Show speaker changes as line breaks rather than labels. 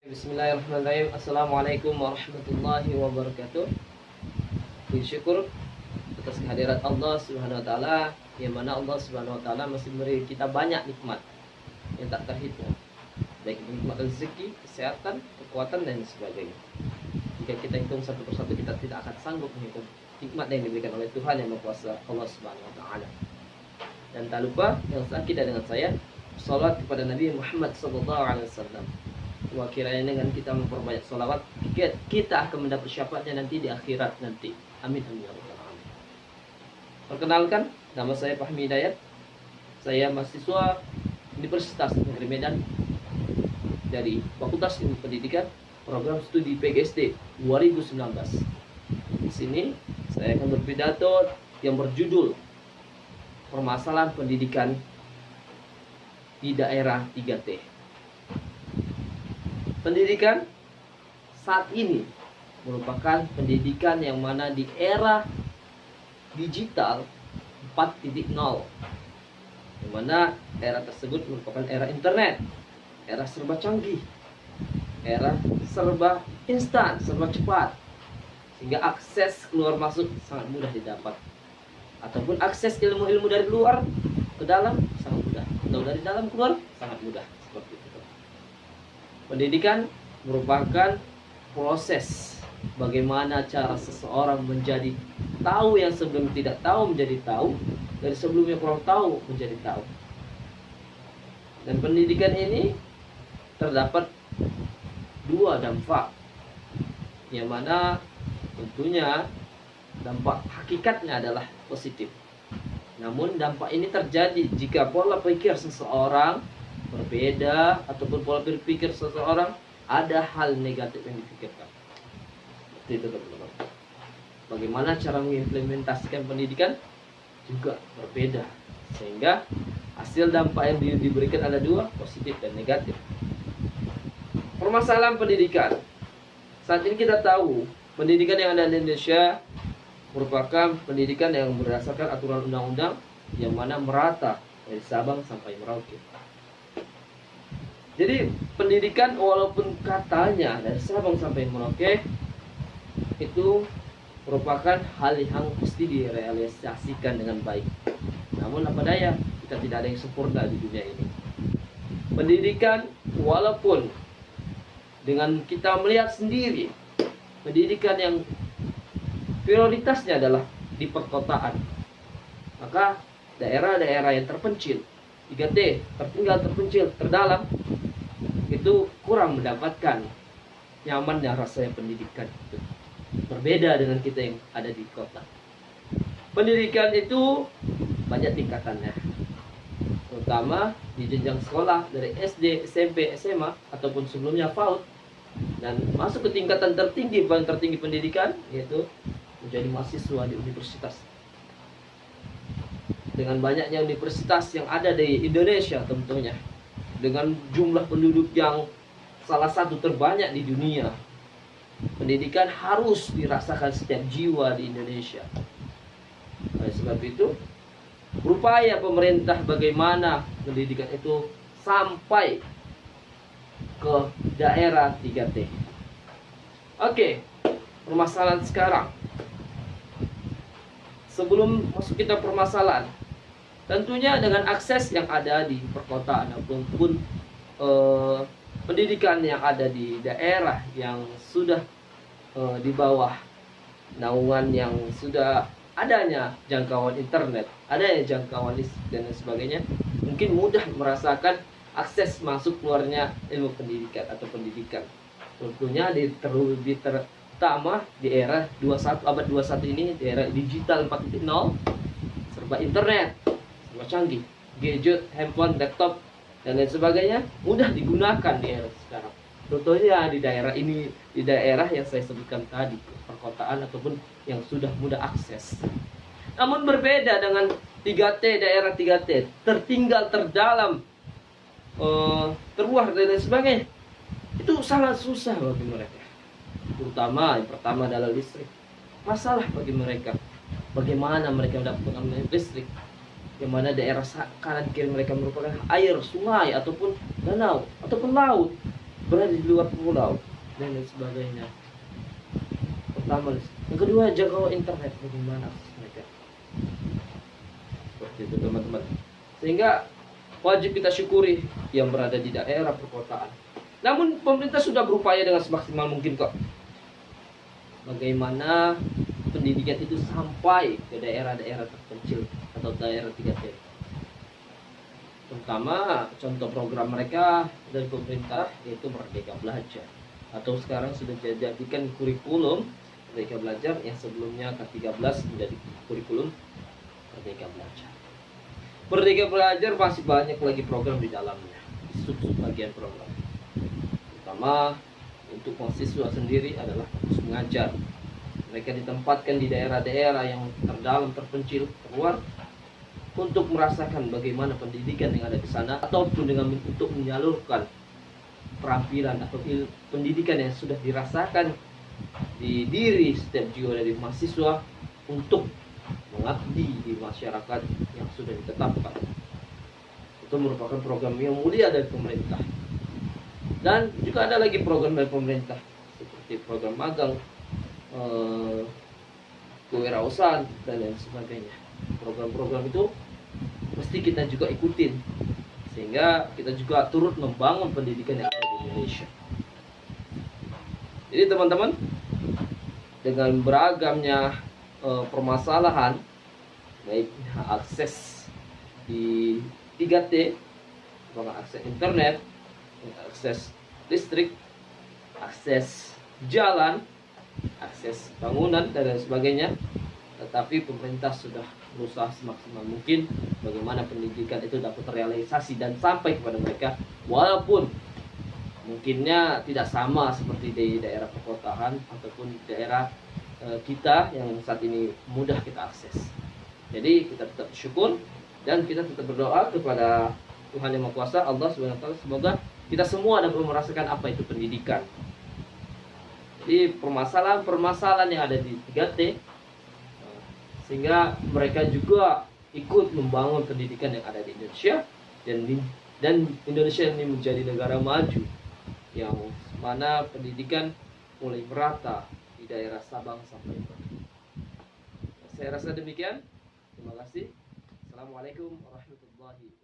Bismillahirrahmanirrahim. Assalamualaikum warahmatullahi wabarakatuh. Bersyukur atas kehadirat Allah Subhanahu wa taala, yang mana Allah Subhanahu wa taala masih memberi kita banyak nikmat yang tak terhitung. Baik nikmat rezeki, kesehatan, kekuatan dan sebagainya. Jika kita hitung satu persatu, kita tidak akan sanggup menghitung nikmat yang diberikan oleh Tuhan yang Maha Kuasa, Allah Subhanahu wa taala. Dan tak lupa yang seakidah dengan saya, salat kepada Nabi Muhammad sallallahu alaihi wasallam. Wah, kiranya dengan kita memperbanyak sholawat, kita akan mendapat syafaatnya nanti di akhirat nanti. Amin amin ya rabbal alamin. Perkenalkan, nama saya Fahmi Hidayat. Saya mahasiswa Universitas Negeri Medan dari Fakultas Ilmu Pendidikan, program studi PGSD 2019. Di sini saya akan berpidato yang berjudul Permasalahan Pendidikan di Daerah 3T. Pendidikan saat ini merupakan pendidikan yang mana di era digital 4.0, yang mana era tersebut merupakan era internet, era serba canggih, era serba instan, serba cepat, sehingga akses keluar masuk sangat mudah didapat, ataupun akses ilmu-ilmu dari luar ke dalam sangat mudah, atau dari dalam keluar sangat mudah, seperti itu. Pendidikan merupakan proses bagaimana cara seseorang menjadi tahu yang sebelum tidak tahu menjadi tahu, dari sebelumnya kurang tahu menjadi tahu. Dan pendidikan ini terdapat dua dampak, yang mana tentunya dampak hakikatnya adalah positif. Namun dampak ini terjadi jika pola pikir seseorang berbeda, ataupun pola berpikir seseorang ada hal negatif yang dipikirkan. Seperti itu teman-teman. Bagaimana cara mengimplementasikan pendidikan juga berbeda, sehingga hasil dampak yang diberikan ada dua, positif dan negatif. Permasalahan pendidikan saat ini, kita tahu pendidikan yang ada di Indonesia merupakan pendidikan yang berdasarkan aturan undang-undang yang mana merata dari Sabang sampai Merauke. Jadi pendidikan walaupun katanya dari Sabang sampai Merauke itu merupakan hal yang mesti direalisasikan dengan baik. Namun apa daya, kita tidak ada yang sempurna di dunia ini. Pendidikan walaupun dengan kita melihat sendiri, pendidikan yang prioritasnya adalah di perkotaan, maka daerah-daerah yang terpencil, 3T, tertinggal, terpencil, terdalam, itu kurang mendapatkan nyamannya rasanya pendidikan itu. Berbeda dengan kita yang ada di kota. Pendidikan itu banyak tingkatannya, terutama di jenjang sekolah dari SD, SMP, SMA, ataupun sebelumnya PAUD, dan masuk ke tingkatan tertinggi, paling tertinggi pendidikan, yaitu menjadi mahasiswa di universitas. Dengan banyaknya universitas yang ada di Indonesia tentunya, dengan jumlah penduduk yang salah satu terbanyak di dunia, pendidikan harus dirasakan setiap jiwa di Indonesia. Oleh sebab itu, berupaya pemerintah bagaimana pendidikan itu sampai ke daerah 3T. Oke, permasalahan sekarang. Sebelum masuk kita permasalahan, tentunya dengan akses yang ada di perkotaan ataupun pendidikan yang ada di daerah yang sudah di bawah naungan yang sudah adanya jangkauan internet, adanya jangkauan listrik dan sebagainya, mungkin mudah merasakan akses masuk keluarnya ilmu pendidikan atau pendidikan. Tentunya terlebih terutama di era 21 abad 21 ini, di era digital 4.0, serba internet, canggih, gadget, handphone, laptop, dan lain sebagainya mudah digunakan di era sekarang. Contohnya di daerah ini, di daerah yang saya sebutkan tadi, perkotaan ataupun yang sudah mudah akses. Namun berbeda dengan 3T, daerah 3T, tertinggal, terdalam, terluar dan lain sebagainya. Itu sangat susah bagi mereka. Terutama yang pertama adalah listrik. Masalah bagi mereka. Bagaimana mereka mendapatkan listrik? Yang mana daerah kanan kiri mereka merupakan air, sungai, ataupun danau, ataupun laut. berada di luar pulau dan lain sebagainya. Pertama, yang kedua, jangkauan internet bagaimana akses mereka. Seperti itu teman-teman. Sehingga wajib kita syukuri yang berada di daerah perkotaan. Namun pemerintah sudah berupaya dengan semaksimal mungkin kok. Bagaimana pendidikan itu sampai ke daerah-daerah terpencil atau daerah 3T. Terutama contoh program mereka dari pemerintah yaitu Merdeka Belajar, atau sekarang sudah dijadikan kurikulum Merdeka Belajar yang sebelumnya K13 menjadi kurikulum Merdeka Belajar. Merdeka Belajar masih banyak lagi program di dalamnya, sub-sub bagian program. Pertama, untuk mahasiswa sendiri adalah fokus mengajar. Mereka ditempatkan di daerah-daerah yang terdalam, terpencil, terluar, untuk merasakan bagaimana pendidikan yang ada di sana, ataupun dengan untuk menyalurkan keterampilan atau pendidikan yang sudah dirasakan di diri setiap jiwa dari mahasiswa untuk mengabdi di masyarakat yang sudah ditetapkan. Itu merupakan program yang mulia dari pemerintah. Dan juga ada lagi program dari pemerintah seperti program magang, kewirausahaan dan lain sebagainya. Program-program itu mesti kita juga ikutin, sehingga kita juga turut membangun pendidikan yang ada di Indonesia. Jadi teman-teman, dengan beragamnya permasalahan, baik akses di 3T, akses internet, akses listrik, akses jalan, akses bangunan dan lain sebagainya, tetapi pemerintah sudah berusaha semaksimal mungkin bagaimana pendidikan itu dapat terrealisasi dan sampai kepada mereka, walaupun mungkinnya tidak sama seperti di daerah perkotaan ataupun di daerah kita yang saat ini mudah kita akses. Jadi kita tetap bersyukur dan kita tetap berdoa kepada Tuhan Yang Maha Kuasa, Allah SWT, semoga kita semua dapat merasakan apa itu pendidikan. Jadi permasalahan-permasalahan yang ada di 3T, sehingga mereka juga ikut membangun pendidikan yang ada di Indonesia, dan Indonesia ini menjadi negara maju yang mana pendidikan mulai merata di daerah Sabang sampai Merauke. Saya rasa demikian. Terima kasih. Assalamualaikum warahmatullahi wabarakatuh.